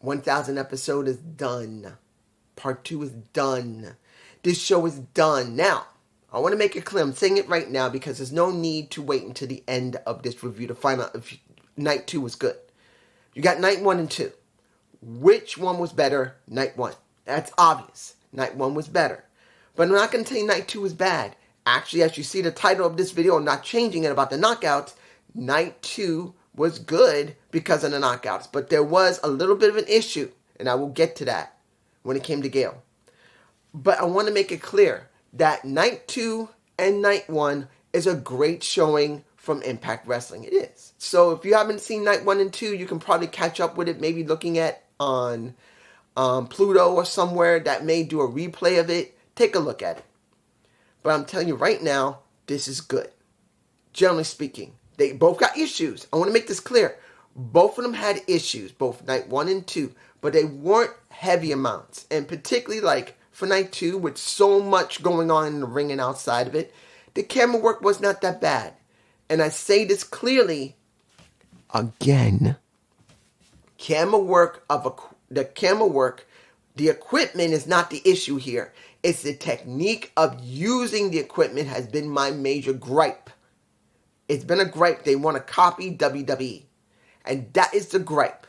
1,000 episode is done. Part 2 is done. This show is done. Now, I want to make it clear. I'm saying it right now because there's no need to wait until the end of this review to find out if night 2 was good. You got night 1 and 2. Which one was better? Night 1. That's obvious. Night 1 was better. But I'm not going to tell you night 2 was bad. Actually, as you see the title of this video, I'm not changing it about the knockouts. Night 2 was good because of the knockouts. But there was a little bit of an issue, and I will get to that when it came to Gale. But I want to make it clear that night 2 and night 1 is a great showing from Impact Wrestling. It is. So if you haven't seen night 1 and 2, you can probably catch up with it, maybe looking at on Pluto or somewhere that may do a replay of it. Take a look at it. But I'm telling you right now, this is good. Generally speaking, they both got issues. I want to make this clear. Both of them had issues, both night 1 and 2, but they weren't heavy amounts. And particularly like for night 2, with so much going on in the ring and outside of it, the camera work was not that bad. And I say this clearly again. The equipment is not the issue here. It's the technique of using the equipment has been my major gripe. It's been a gripe. They want to copy WWE. And that is the gripe.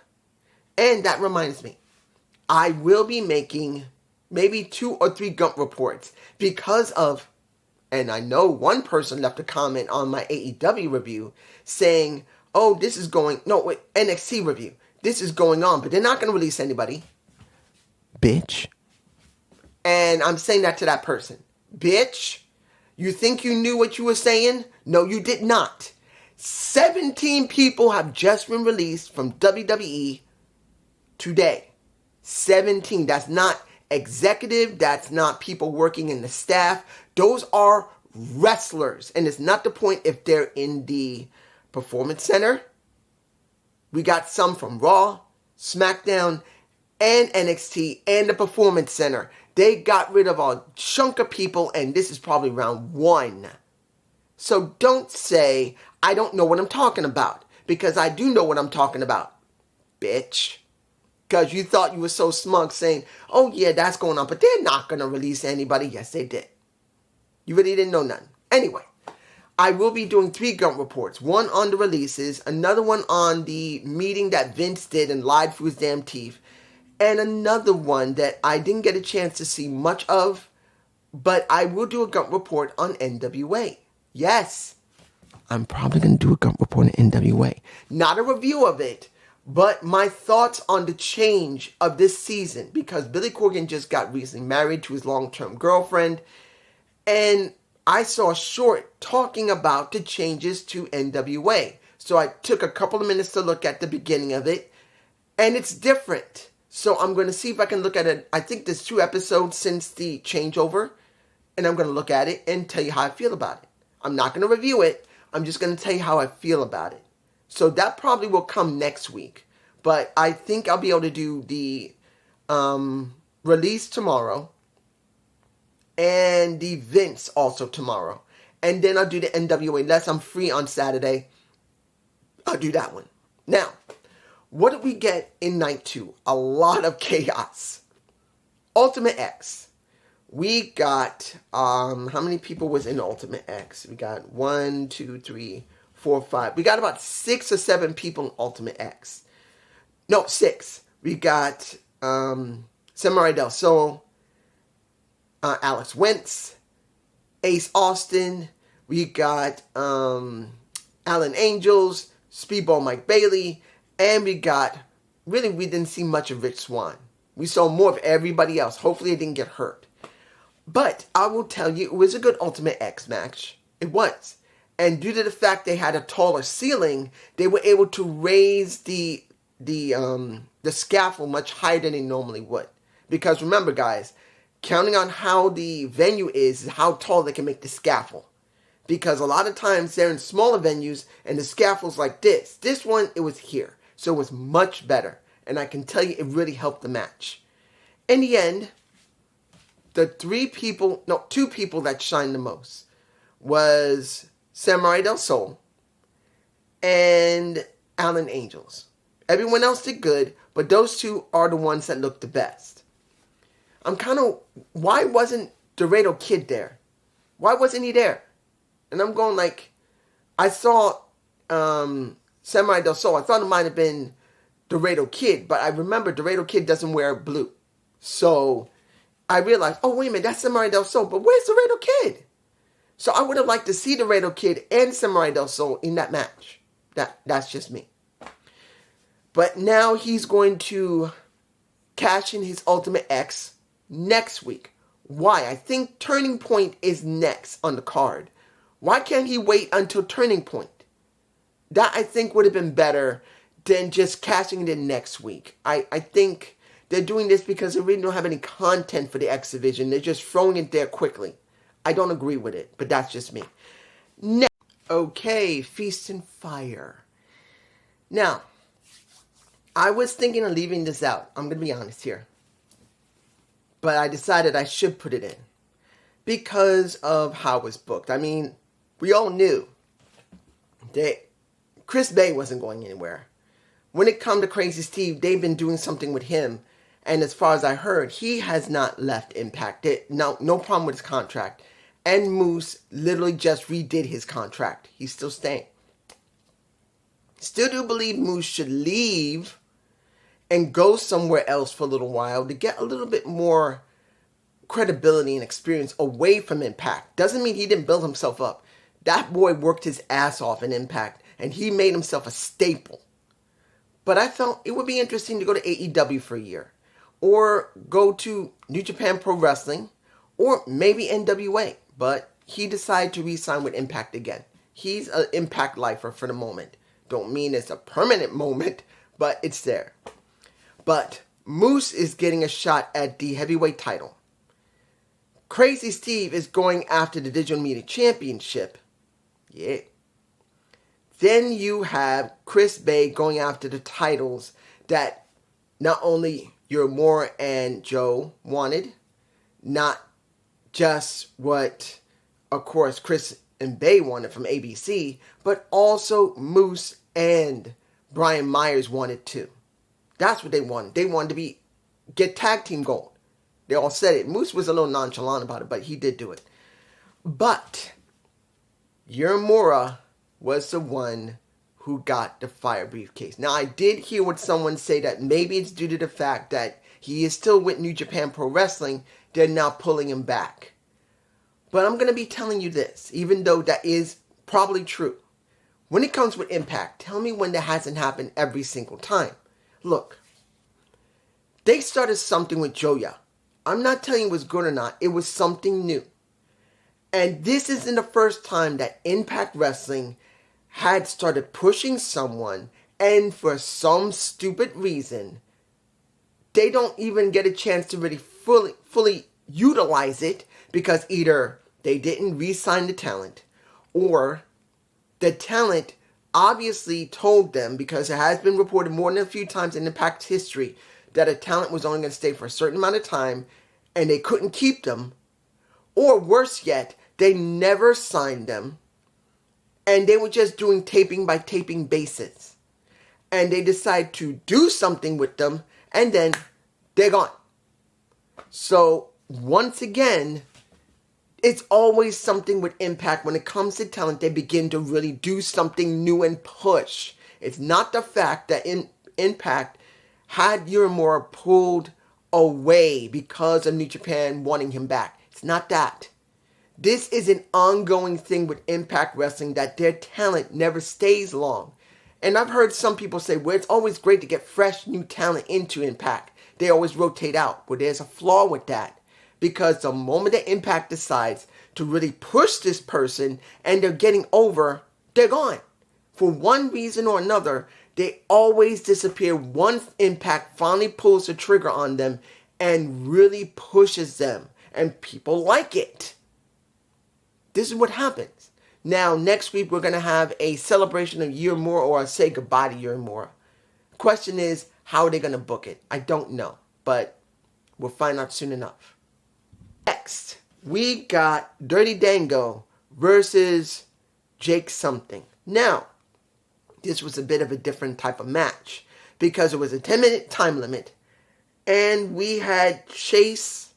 And that reminds me, I will be making maybe 2 or 3 Gump reports because of, and I know one person left a comment on my AEW review saying, oh, NXT review. This is going on, but they're not going to release anybody. Bitch. And I'm saying that to that person. Bitch, you think you knew what you were saying? No, you did not. 17 people have just been released from WWE today. 17. That's not executive. That's not people working in the staff. Those are wrestlers. And it's not the point if they're in the Performance Center. We got some from Raw, SmackDown, and NXT, and the Performance Center. They got rid of a chunk of people, and this is probably round 1. So don't say, I don't know what I'm talking about, because I do know what I'm talking about, bitch. Because you thought you were so smug saying, oh yeah, that's going on, but they're not going to release anybody. Yes, they did. You really didn't know nothing. Anyway, I will be doing 3 Gump reports. One on the releases, another one on the meeting that Vince did and lied through his damn teeth, and another one that I didn't get a chance to see much of, but I will do a Gump report on NWA. Yes, I'm probably going to do a Gump report on NWA. Not a review of it, but my thoughts on the change of this season, because Billy Corgan just got recently married to his long-term girlfriend, and I saw a short talking about the changes to NWA. So I took a couple of minutes to look at the beginning of it, and it's different. So I'm going to see if I can look at it. I think there's 2 episodes since the changeover, and I'm going to look at it and tell you how I feel about it. I'm not going to review it. I'm just going to tell you how I feel about it. So that probably will come next week. But I think I'll be able to do the release tomorrow and the Vince also tomorrow. And then I'll do the NWA. Unless I'm free on Saturday, I'll do that one. Now, what did we get in night 2? A lot of chaos. Ultimate X. We got, how many people was in Ultimate X? We got 1, 2, 3, 4, 5. We got about 6 or 7 people in Ultimate X. No, 6. We got Samurai Del Sol, Alex Wentz, Ace Austin. We got Alan Angels, Speedball Mike Bailey, and we didn't see much of Rich Swann. We saw more of everybody else. Hopefully it didn't get hurt. But I will tell you, it was a good Ultimate X match. It was. And due to the fact they had a taller ceiling, they were able to raise the scaffold much higher than they normally would. Because remember, guys, counting on how the venue is how tall they can make the scaffold. Because a lot of times they're in smaller venues and the scaffold's like this. This one, it was here. So it was much better. And I can tell you, it really helped the match. In the end, the 2 people that shined the most was Samurai Del Sol and Alan Angels. Everyone else did good, but those two are the ones that look the best. Why wasn't Dorado Kid there? Why wasn't he there? And I'm going like, I saw Samurai Del Sol. I thought it might have been Dorado Kid, but I remember Dorado Kid doesn't wear blue. So I realized, oh, wait a minute, that's Samurai Del Sol, but where's Dorado Kid? So I would have liked to see Dorado Kid and Samurai Del Sol in that match. That's just me. But now he's going to cash in his Ultimate X next week. Why? I think Turning Point is next on the card. Why can't he wait until Turning Point? That, I think, would have been better than just cashing it in next week. I think they're doing this because they really don't have any content for the X Division. They're just throwing it there quickly. I don't agree with it, but that's just me. Next. Okay, Feast and Fire. Now, I was thinking of leaving this out. I'm going to be honest here. But I decided I should put it in because of how it was booked. I mean, we all knew that Chris Bay wasn't going anywhere. When it comes to Crazy Steve, they've been doing something with him. And as far as I heard, he has not left Impact. No problem with his contract. And Moose literally just redid his contract. He's still staying. Still do believe Moose should leave and go somewhere else for a little while to get a little bit more credibility and experience away from Impact. Doesn't mean he didn't build himself up. That boy worked his ass off in Impact, and he made himself a staple. But I felt it would be interesting to go to AEW for a year, or go to New Japan Pro Wrestling, or maybe NWA. But he decided to re-sign with Impact again. He's an Impact lifer for the moment. Don't mean it's a permanent moment, but it's there. But Moose is getting a shot at the heavyweight title. Crazy Steve is going after the Digital Media Championship. Yeah. Then you have Chris Bay going after the titles that not only Uemura and Joe wanted, not just what, of course, Chris and Bay wanted from ABC, but also Moose and Brian Myers wanted too. That's what they wanted. They wanted to get tag team gold. They all said it. Moose was a little nonchalant about it, but he did do it. But Uemura was the one who got the fire briefcase. Now, I did hear what someone say that maybe it's due to the fact that he is still with New Japan Pro Wrestling. They're now pulling him back. But I'm going to be telling you this, even though that is probably true. When it comes with Impact, tell me when that hasn't happened every single time. Look, they started something with Joya. I'm not telling you it was good or not. It was something new. And this isn't the first time that Impact Wrestling had started pushing someone, and for some stupid reason, they don't even get a chance to really fully utilize it, because either they didn't re-sign the talent, or the talent obviously told them, because it has been reported more than a few times in Impact's history, that a talent was only going to stay for a certain amount of time, and they couldn't keep them. Or worse yet, they never signed them, and they were just doing taping by taping basis. And they decide to do something with them, and then they're gone. So, once again, it's always something with Impact. When it comes to talent, they begin to really do something new and push. It's not the fact that Impact had Uemura pulled away because of New Japan wanting him back. It's not that. This is an ongoing thing with Impact Wrestling, that their talent never stays long. And I've heard some people say, well, it's always great to get fresh new talent into Impact. They always rotate out. Well, there's a flaw with that. Because the moment that Impact decides to really push this person and they're getting over, they're gone. For one reason or another, they always disappear once Impact finally pulls the trigger on them and really pushes them. And people like it. This is what happens. Now, next week, we're going to have a celebration of Uemura, or a say goodbye to Uemura. Question is, how are they going to book it? I don't know, but we'll find out soon enough. Next, we got Dirty Dango versus Jake something. Now, this was a bit of a different type of match, because it was a 10-minute time limit, and we had Chase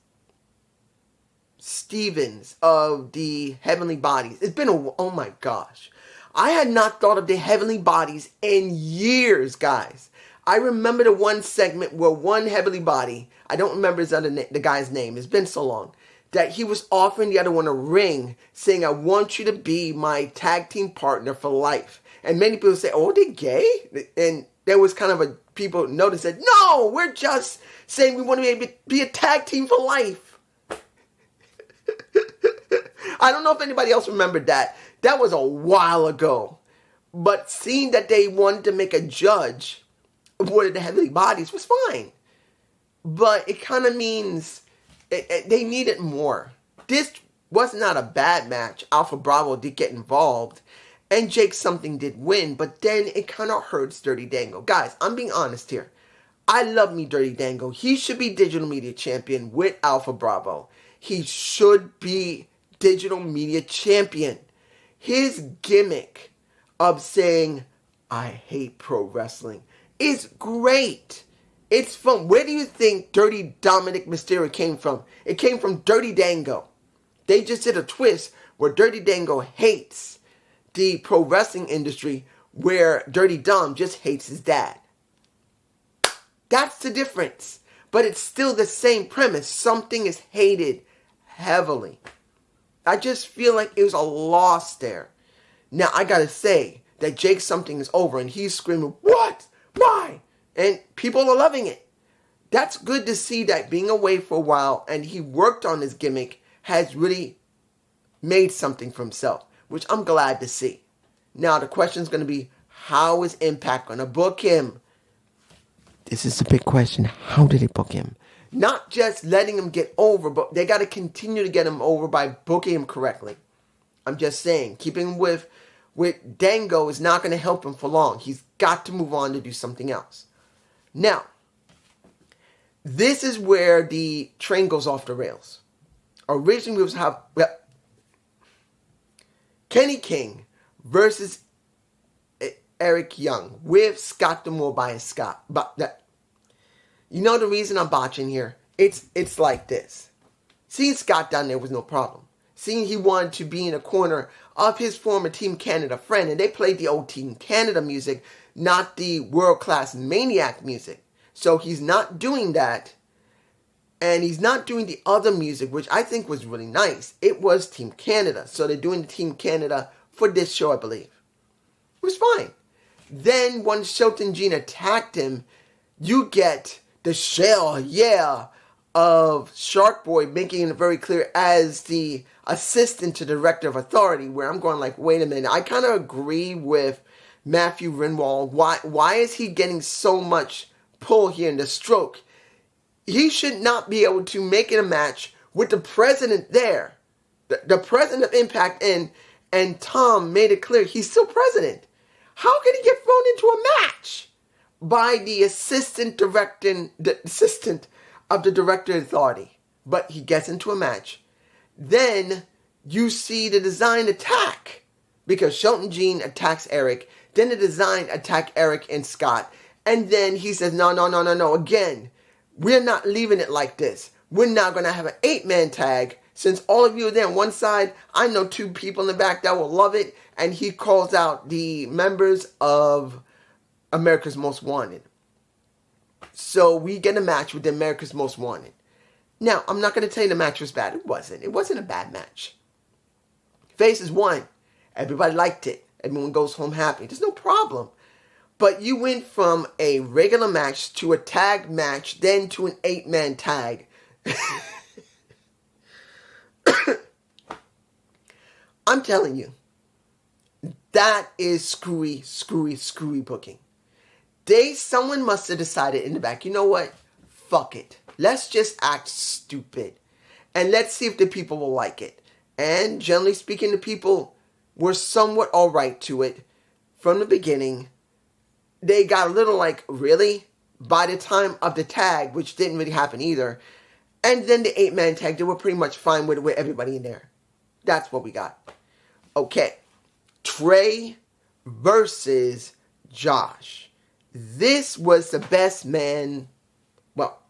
Stevens of the Heavenly Bodies. It's been oh my gosh. I had not thought of the Heavenly Bodies in years, guys. I remember the one segment where one Heavenly Body, I don't remember the guy's name, it's been so long, that he was offering the other one a ring, saying, I want you to be my tag team partner for life. And many people say, oh, they're gay? And there was kind of a, people noticed that, no, we're just saying we want to be a tag team for life. I don't know if anybody else remembered that. That was a while ago. But seeing that they wanted to make a judge of one of the Heavenly Bodies was fine. But it kind of means they needed more. This was not a bad match. Alpha Bravo did get involved. And Jake something did win. But then it kind of hurts Dirty Dango. Guys, I'm being honest here. I love me Dirty Dango. He should be digital media champion with Alpha Bravo. He should be digital media champion. His gimmick of saying, I hate pro wrestling is great. It's fun. Where do you think Dirty Dominic Mysterio came from? It came from Dirty Dango. They just did a twist where Dirty Dango hates the pro wrestling industry, where Dirty Dom just hates his dad. That's the difference. But it's still the same premise. Something is hated heavily. I just feel like it was a loss there. Now, I gotta say that Jake something is over and he's screaming, what? Why? And people are loving it. That's good to see that being away for a while and he worked on his gimmick has really made something for himself, which I'm glad to see. Now, the question is going to be, how is Impact going to book him? This is the big question. How did they book him? Not just letting him get over, but they got to continue to get him over by booking him correctly. I'm just saying, keeping him with Dango is not going to help him for long. He's got to move on to do something else. Now, this is where the train goes off the rails. Originally, we was have Kenny King versus Eric Young with Scott D'Amore by Scott. But that, you know the reason I'm botching here? It's like this. Seeing Scott down there was no problem. Seeing he wanted to be in a corner of his former Team Canada friend, and they played the old Team Canada music, not the world-class Maniac music. So he's not doing that, and he's not doing the other music, which I think was really nice. It was Team Canada, so they're doing the Team Canada for this show, I believe. It was fine. Then when Shelton Jean attacked him, you get the shell, of Shark Boy making it very clear as the assistant to Director of Authority, where I'm going like, wait a minute, I kind of agree with Matthew Rinwald. Why is he getting so much pull here in the stroke? He should not be able to make it a match with the president there. The president of Impact, and Tom made it clear he's still president. How can he get thrown into a match by the assistant of the Director of Authority? But he gets into a match. Then you see the Design attack, because Shelton Jean attacks Eric. Then the Design attack Eric and Scott. And then he says, no. Again, we're not leaving it like this. We're now going to have an 8-man tag. Since all of you are there on one side, I know 2 people in the back that will love it. And he calls out the members of America's Most Wanted. So we get a match with the America's Most Wanted. Now, I'm not going to tell you the match was bad. It wasn't. It wasn't a bad match. Faces won. Everybody liked it. Everyone goes home happy. There's no problem. But you went from a regular match to a tag match, then to an 8-man tag. I'm telling you, that is screwy booking. Someone must have decided in the back, you know what? Fuck it. Let's just act stupid. And let's see if the people will like it. And generally speaking, the people were somewhat alright to it from the beginning. They got a little like, really? By the time of the tag, which didn't really happen either. And then the 8-man tag, they were pretty much fine with everybody in there. That's what we got. Okay. Trey versus Josh. This was the best man. Well,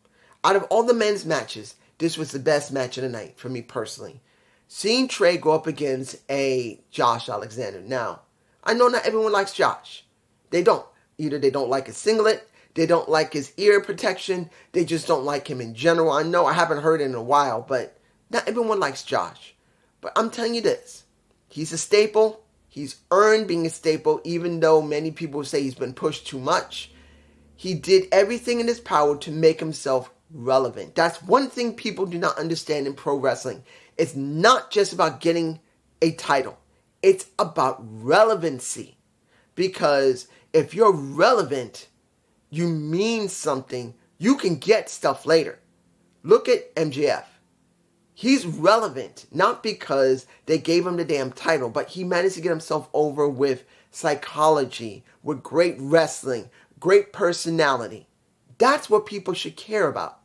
out of all the men's matches, this was the best match of the night for me personally. Seeing Trey go up against a Josh Alexander. Now, I know not everyone likes Josh. They don't. Either they don't like his singlet, they don't like his ear protection, they just don't like him in general. I know I haven't heard it in a while, but not everyone likes Josh. But I'm telling you this. He's a staple. He's earned being a staple, even though many people say he's been pushed too much. He did everything in his power to make himself relevant. That's one thing people do not understand in pro wrestling. It's not just about getting a title. It's about relevancy. Because if you're relevant, you mean something. You can get stuff later. Look at MJF. He's relevant, not because they gave him the damn title, but he managed to get himself over with psychology, with great wrestling, great personality. That's what people should care about.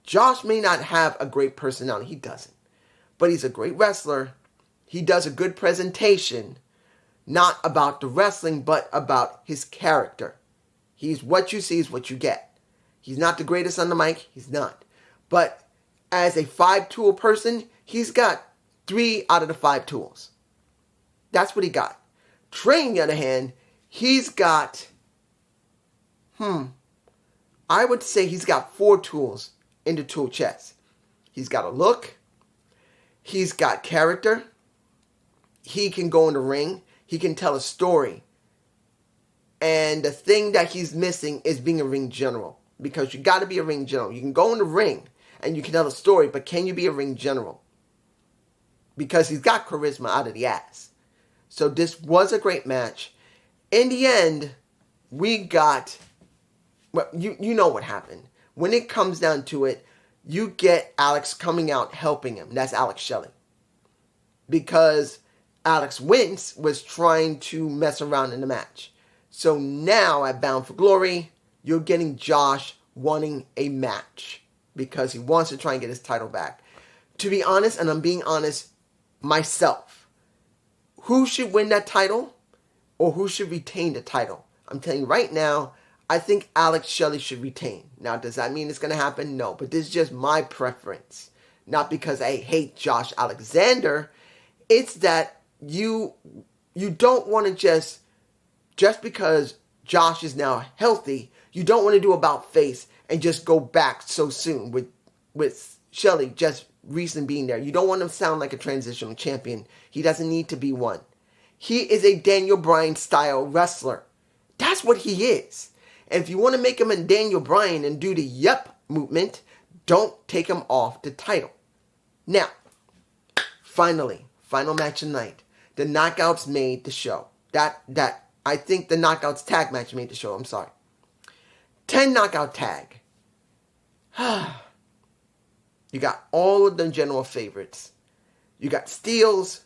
Josh may not have a great personality. He doesn't. But he's a great wrestler. He does a good presentation. Not about the wrestling, but about his character. He's what you see is what you get. He's not the greatest on the mic. He's not. But as a 5-tool person, he's got 3 out of the 5 tools. That's what he got. Trey, on the other hand, he's got, I would say he's got 4 tools in the tool chest. He's got a look. He's got character. He can go in the ring. He can tell a story. And the thing that he's missing is being a ring general. Because you got to be a ring general. You can go in the ring and you can tell a story, but can you be a ring general? Because he's got charisma out of the ass. So this was a great match. In the end, we got, well, you know what happened. When it comes down to it, you get Alex coming out helping him. That's Alex Shelley. Because Alex Wentz was trying to mess around in the match. So now at Bound for Glory, you're getting Josh wanting a match. Because he wants to try and get his title back. To be honest, and I'm being honest myself, who should win that title? Or who should retain the title? I'm telling you right now, I think Alex Shelley should retain. Now, does that mean it's going to happen? No. But this is just my preference. Not because I hate Josh Alexander. It's that you don't want to just because Josh is now healthy, you don't want to do about face and just go back so soon with Shelley just recently being there. You don't want him to sound like a transitional champion. He doesn't need to be one. He is a Daniel Bryan style wrestler. That's what he is. And if you want to make him a Daniel Bryan and do the yep movement, don't take him off the title. Now, finally, final match of the night. The Knockouts made the show. I think the Knockouts tag match made the show. I'm sorry. 10 knockout tag. You got all of the general favorites. You got Steels,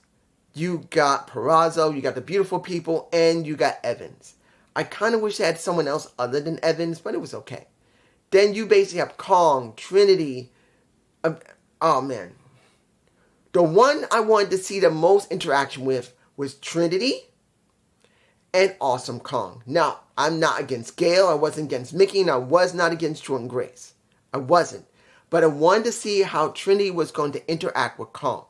you got Purrazzo, you got the Beautiful People, and you got Evans. I kind of wish they had someone else other than Evans, but it was okay. Then you basically have Kong, Trinity. Oh, man. The one I wanted to see the most interaction with was Trinity and Awesome Kong. Now, I'm not against Gail. I wasn't against Mickey. And I was not against Jordan Grace. I wasn't. But I wanted to see how Trinity was going to interact with Kong.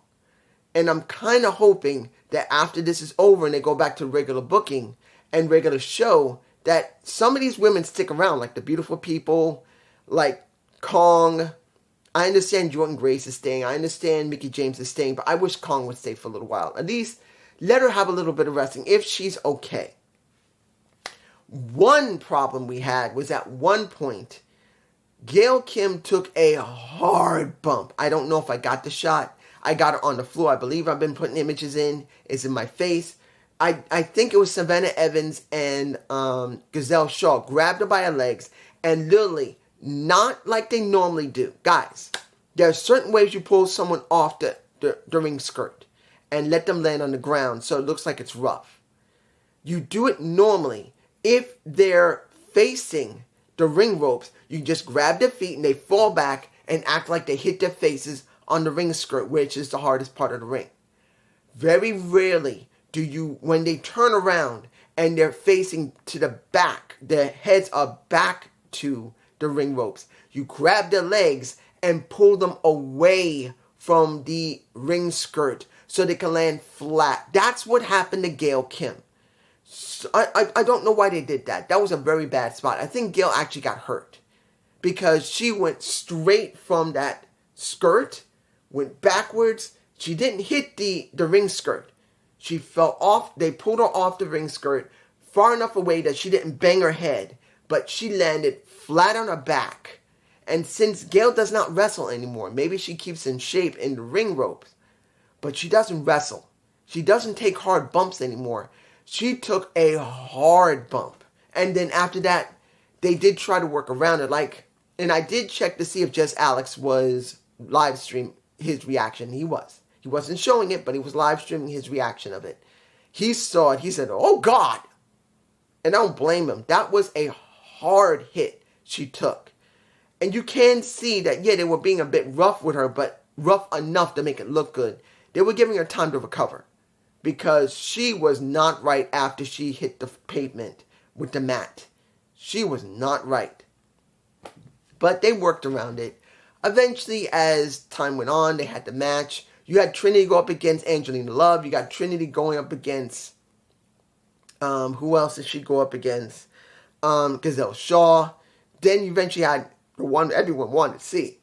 And I'm kind of hoping that after this is over and they go back to regular booking and regular show, that some of these women stick around, like the Beautiful People, like Kong. I understand Jordan Grace is staying. I understand Mickie James is staying. But I wish Kong would stay for a little while. At least let her have a little bit of wrestling if she's okay. One problem we had was at one point, Gail Kim took a hard bump. I don't know if I got the shot. I got it on the floor. I believe I've been putting images in. It's in my face. I think it was Savannah Evans and Gazelle Shaw grabbed her by her legs and literally, not like they normally do. Guys, there are certain ways you pull someone off the ring skirt and let them land on the ground so it looks like it's rough. You do it normally. If they're facing the ring ropes, you just grab their feet and they fall back and act like they hit their faces on the ring skirt, which is the hardest part of the ring. Very rarely do you, when they turn around and they're facing to the back. Their heads are back to the ring ropes. You grab their legs and pull them away from the ring skirt so they can land flat. That's what happened to Gail Kim. So I don't know why they did that. That was a very bad spot. I think Gail actually got hurt because she went straight from that skirt, went backwards. She didn't hit the ring skirt. She fell off. They pulled her off the ring skirt far enough away that she didn't bang her head, but she landed flat on her back. And since Gail does not wrestle anymore, maybe she keeps in shape in the ring ropes, but she doesn't wrestle. She doesn't take hard bumps anymore. She took a hard bump. And then after that, they did try to work around it. And I did check to see if Just Alex was live streaming his reaction. He was. He wasn't showing it, but he was live streaming his reaction of it. He saw it. He said, "Oh, God." And I don't blame him. That was a hard hit she took. And you can see that, yeah, they were being a bit rough with her, but rough enough to make it look good. They were giving her time to recover because she was not right after she hit the pavement with the mat. She was not right. But they worked around it. Eventually, as time went on, they had the match. You had Trinity go up against Angelina Love. You got Trinity going up against, who else did she go up against? Gazelle Shaw. Then you eventually had the one everyone wanted to see.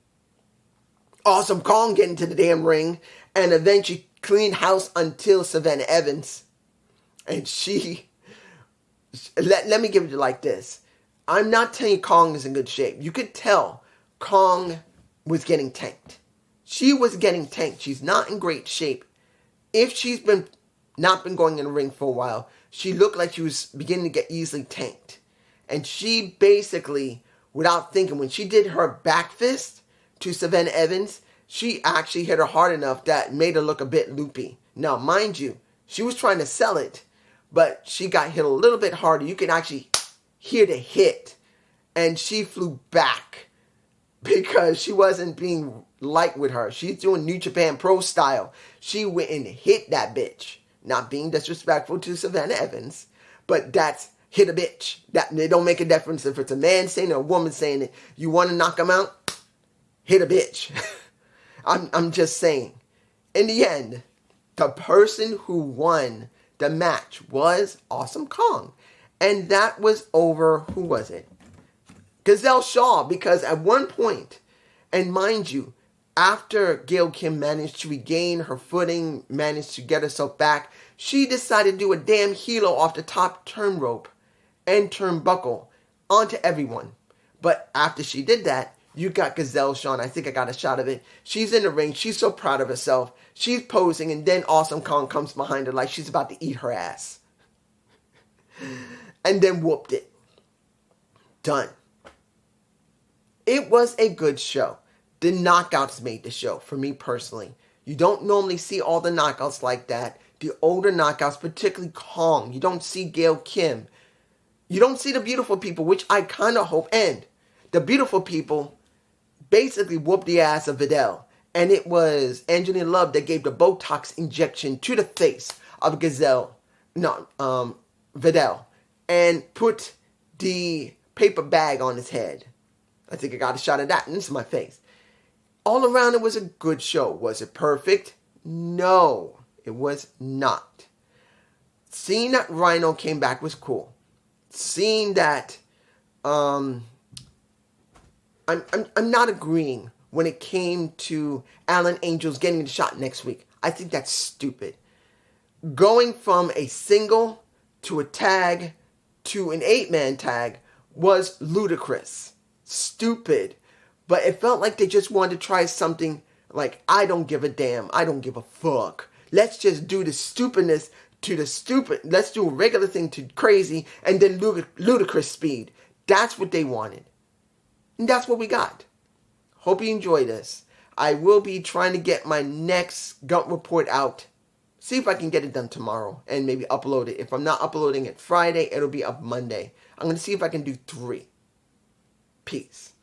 Awesome Kong getting to the damn ring. And eventually cleaned house until Savannah Evans. And she, let me give it like this. I'm not telling you Kong is in good shape. You could tell Kong was getting tanked. She was getting tanked. She's not in great shape. If she's not been going in the ring for a while, she looked like she was beginning to get easily tanked. And she basically, without thinking, when she did her back fist to Savannah Evans, she actually hit her hard enough that made her look a bit loopy. Now, mind you, she was trying to sell it, but she got hit a little bit harder. You can actually hear the hit. And she flew back because she wasn't being light with her. She's doing New Japan Pro style. She went and hit that bitch. Not being disrespectful to Savannah Evans, but that's hit a bitch. That it don't make a difference if it's a man saying it or a woman saying it. You want to knock him out? Hit a bitch. I'm just saying. In the end, the person who won the match was Awesome Kong. And that was over, who was it? Gazelle Shaw, because at one point, and mind you, after Gail Kim managed to regain her footing, managed to get herself back, she decided to do a damn helo off the top turnrope and turnbuckle onto everyone. But after she did that, you got Gazelle Shaw, I think I got a shot of it. She's in the ring. She's so proud of herself. She's posing, and then Awesome Kong comes behind her like she's about to eat her ass. And then whooped it. Done. It was a good show. The knockouts made the show, for me personally. You don't normally see all the knockouts like that. The older knockouts, particularly Kong. You don't see Gail Kim. You don't see the beautiful people, which I kind of hope end. The beautiful people basically whooped the ass of Vidal. And it was Angelina Love that gave the Botox injection to the face of Vidal. And put the paper bag on his head. I think I got a shot of that, and this is my face. All around, it was a good show. Was it perfect? No, it was not. Seeing that Rhino came back was cool. Seeing that, I'm not agreeing when it came to Alan Angels getting the shot next week. I think that's stupid. Going from a single to a tag to an 8-man tag was ludicrous. Stupid. But it felt like they just wanted to try something like, I don't give a damn. I don't give a fuck. Let's just do the stupidness to the stupid. Let's do a regular thing to crazy and then ludicrous speed. That's what they wanted. And that's what we got. Hope you enjoy this. I will be trying to get my next Gump report out. See if I can get it done tomorrow and maybe upload it. If I'm not uploading it Friday, it'll be up Monday. I'm going to see if I can do 3. Peace.